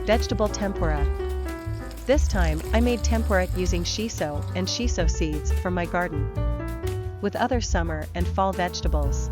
Vegetable tempura. This time, I made tempura using shiso and shiso seeds from my garden, with other summer and fall vegetables.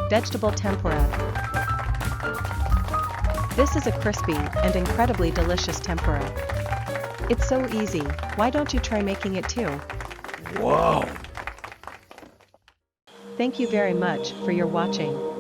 Vegetable tempura. This is a crispy and incredibly delicious tempura. It's so easy, why don't you try making it too? Wow! Thank you very much for your watching.